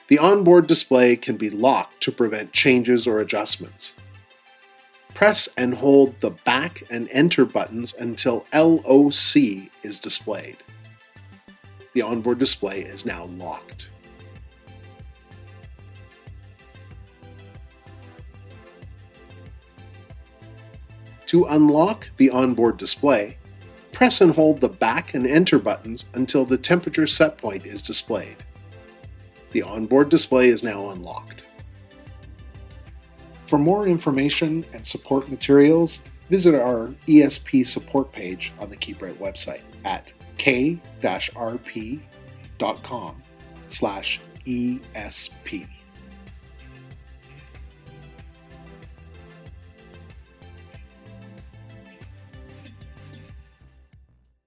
The onboard display can be locked to prevent changes or adjustments. Press and hold the back and enter buttons until LOC is displayed. The onboard display is now locked. To unlock the onboard display, press and hold the back and enter buttons until the temperature set point is displayed. The onboard display is now unlocked. For more information and support materials, visit our ESP support page on the KeepRite website at k-rp.com/ESP.